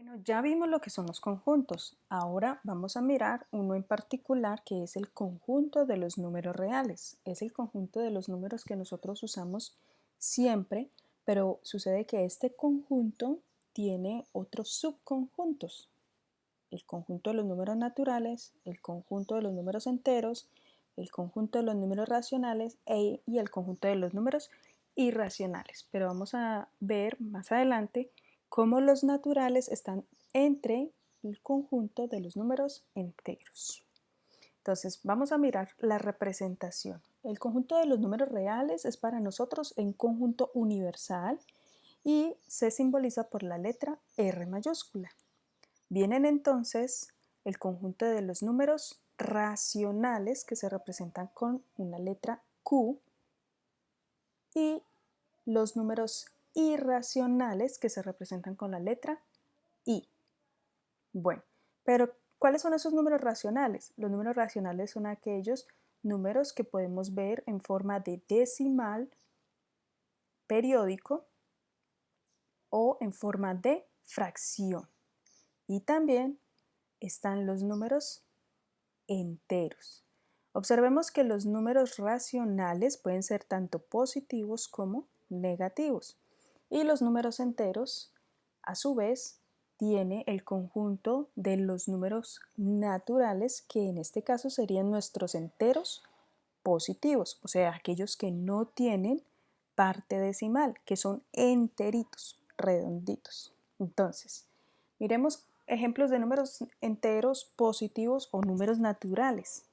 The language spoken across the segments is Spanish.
Bueno, ya vimos lo que son los conjuntos. Ahora vamos a mirar uno en particular que es el conjunto de los números reales. Es el conjunto de los números que nosotros usamos siempre, pero sucede que este conjunto tiene otros subconjuntos. El conjunto de los números naturales, el conjunto de los números enteros, el conjunto de los números racionales y el conjunto de los números irracionales. Pero vamos a ver más adelante cómo los naturales están entre el conjunto de los números enteros. Entonces vamos a mirar la representación. El conjunto de los números reales es para nosotros un conjunto universal y se simboliza por la letra R mayúscula. Vienen entonces el conjunto de los números racionales que se representan con una letra Q y los números irracionales que se representan con la letra I. Bueno, pero ¿cuáles son esos números racionales? Los números racionales son aquellos números que podemos ver en forma de decimal, periódico o en forma de fracción. Y también están los números enteros. Observemos que los números racionales pueden ser tanto positivos como negativos. Y los números enteros, a su vez, tiene el conjunto de los números naturales, que en este caso serían nuestros enteros positivos, o sea, aquellos que no tienen parte decimal, que son enteritos, redonditos. Entonces, miremos ejemplos de números enteros positivos o números naturales.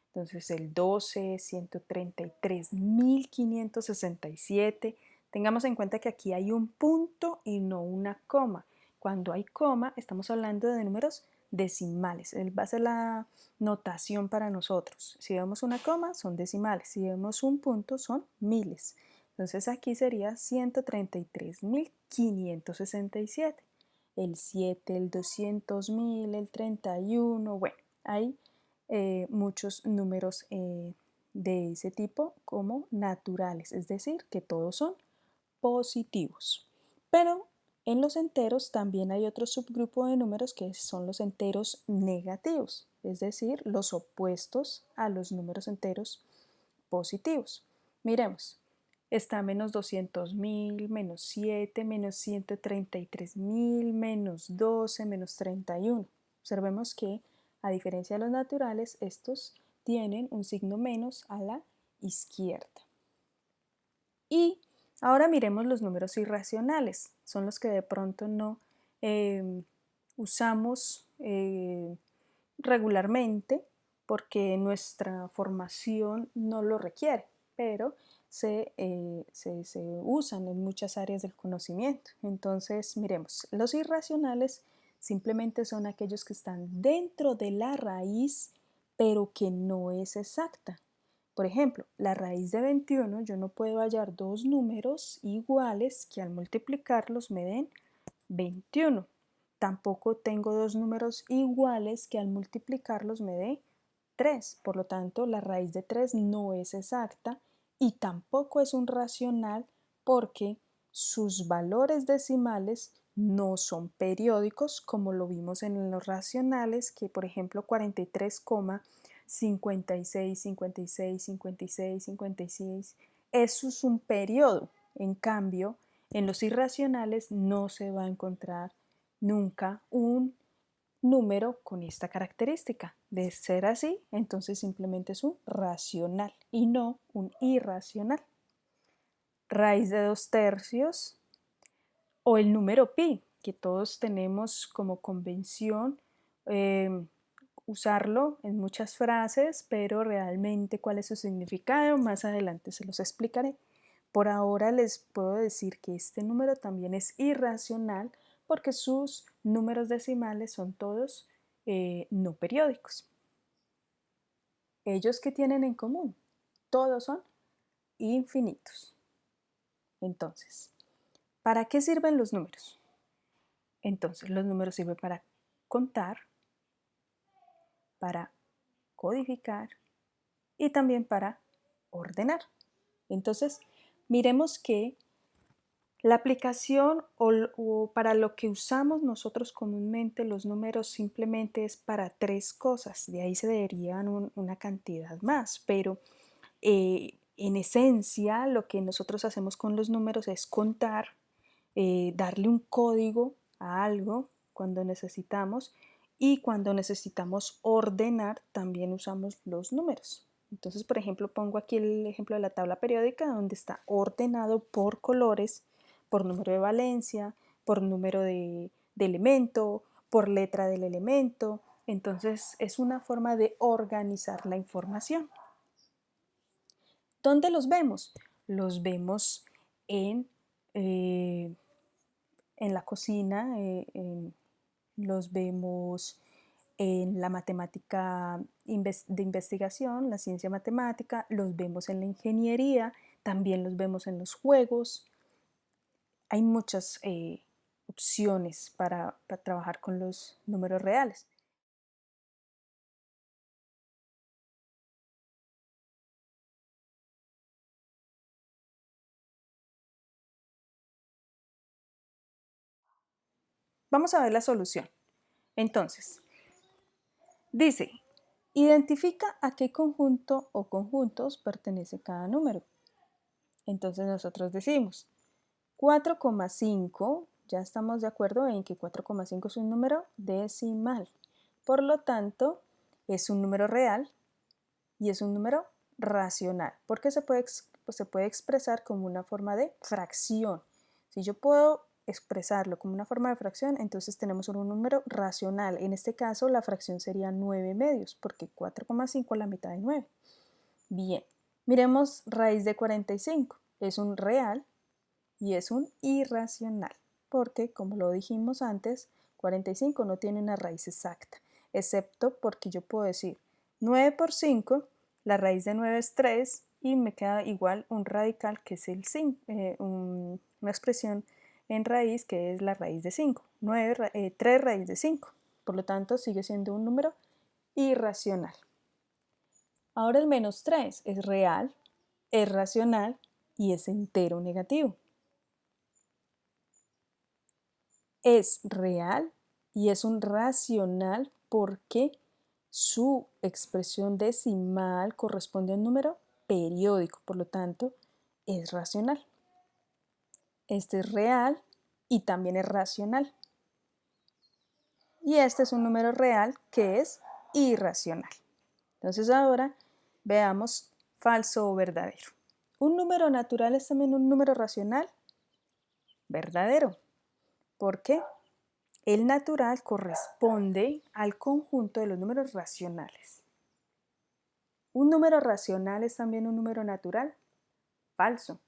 Entonces, el 12, 133, 1567. Tengamos en cuenta que aquí hay un punto y no una coma. Cuando hay coma, estamos hablando de números decimales. Él va a ser la notación para nosotros. Si vemos una coma, son decimales. Si vemos un punto, son miles. Entonces aquí sería 133.567. El 7, el 200.000, el 31. Bueno, hay muchos números de ese tipo como naturales, es decir, que todos son positivos. Pero en los enteros también hay otro subgrupo de números que son los enteros negativos, es decir, los opuestos a los números enteros positivos. Miremos, está menos 200.000, menos 7, menos 133.000, menos 12, menos 31. Observemos que, a diferencia de los naturales, estos tienen un signo menos a la izquierda. Y ahora miremos los números irracionales. Son los que de pronto no usamos regularmente porque nuestra formación no lo requiere, pero se usan en muchas áreas del conocimiento. Entonces, miremos, los irracionales simplemente son aquellos que están dentro de la raíz, pero que no es exacta. Por ejemplo, la raíz de 21, yo no puedo hallar dos números iguales que al multiplicarlos me den 21. Tampoco tengo dos números iguales que al multiplicarlos me dé 3. Por lo tanto, la raíz de 3 no es exacta y tampoco es un racional porque sus valores decimales no son periódicos como lo vimos en los racionales, que por ejemplo 43, 56, 56, 56, 56, eso es un periodo. En cambio, en los irracionales no se va a encontrar nunca un número con esta característica. De ser así, entonces simplemente es un racional y no un irracional. Raíz de 2/3 o el número pi, que todos tenemos como convención usarlo en muchas frases, pero realmente cuál es su significado, más adelante se los explicaré. Por ahora les puedo decir que este número también es irracional porque sus números decimales son todos no periódicos. ¿Ellos qué tienen en común? Todos son infinitos. Entonces, ¿para qué sirven los números? Entonces, los números sirven para contar, para codificar y también para ordenar. Entonces, miremos que La aplicación o para lo que usamos nosotros comúnmente los números simplemente es para tres cosas, de ahí se derivan una cantidad más, pero en esencia lo que nosotros hacemos con los números es contar, darle un código a algo cuando necesitamos y cuando necesitamos ordenar también usamos los números. Entonces, por ejemplo, pongo aquí el ejemplo de la tabla periódica donde está ordenado por colores, por número de valencia, por número de elemento, por letra del elemento. Entonces, es una forma de organizar la información. ¿Dónde los vemos? Los vemos en, eh, en la cocina, los vemos en la matemática de investigación, la ciencia matemática, los vemos en la ingeniería, también los vemos en los juegos. Hay muchas opciones para trabajar con los números reales. Vamos a ver la solución. Entonces, dice, identifica a qué conjunto o conjuntos pertenece cada número. Entonces nosotros decimos 4,5, ya estamos de acuerdo en que 4,5 es un número decimal. Por lo tanto, es un número real y es un número racional, porque se puede expresar como una forma de fracción. Si yo puedo expresarlo como una forma de fracción, entonces tenemos un número racional. En este caso, la fracción sería 9 medios, porque 4,5 es la mitad de 9. Bien, miremos raíz de 45. Es un real y es un irracional, porque como lo dijimos antes, 45 no tiene una raíz exacta, excepto porque yo puedo decir 9 por 5, la raíz de 9 es 3 y me queda igual un radical que es el 5, una expresión en raíz que es la raíz de 5, 3 raíz de 5, por lo tanto sigue siendo un número irracional. Ahora el menos 3 es real, es racional y es entero negativo. Es real y es un racional porque su expresión decimal corresponde a un número periódico, por lo tanto es racional. Este es real y también es racional. Y este es un número real que es irracional. Entonces ahora veamos falso o verdadero. ¿Un número natural es también un número racional? Verdadero. ¿Por qué? El natural corresponde al conjunto de los números racionales. ¿Un número racional es también un número natural? Falso.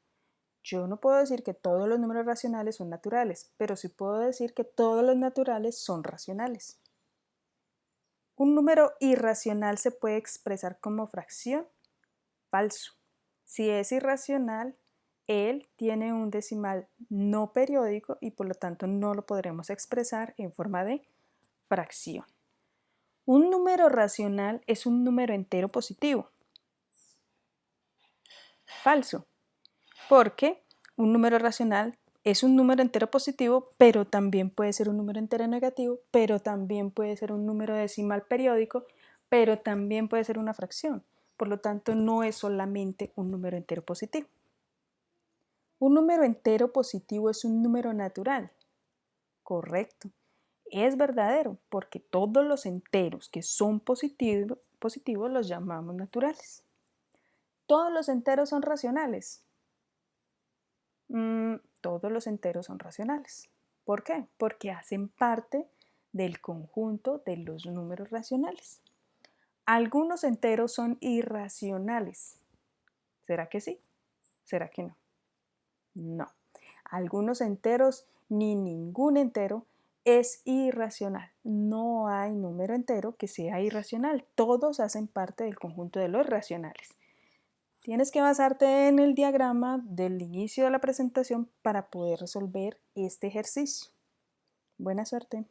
Yo no puedo decir que todos los números racionales son naturales, pero sí puedo decir que todos los naturales son racionales. ¿Un número irracional se puede expresar como fracción? Falso. Si es irracional, él tiene un decimal no periódico y por lo tanto no lo podremos expresar en forma de fracción. Un número racional es un número entero positivo. Falso, porque un número racional es un número entero positivo, pero también puede ser un número entero negativo, pero también puede ser un número decimal periódico, pero también puede ser una fracción. Por lo tanto, no es solamente un número entero positivo. Un número entero positivo es un número natural. Correcto. Es verdadero porque todos los enteros que son positivos los llamamos naturales. ¿Todos los enteros son racionales? Todos los enteros son racionales. ¿Por qué? Porque hacen parte del conjunto de los números racionales. Algunos enteros son irracionales. ¿Será que sí? ¿Será que no? No. Algunos enteros ni ningún entero es irracional. No hay número entero que sea irracional. Todos hacen parte del conjunto de los racionales. Tienes que basarte en el diagrama del inicio de la presentación para poder resolver este ejercicio. Buena suerte.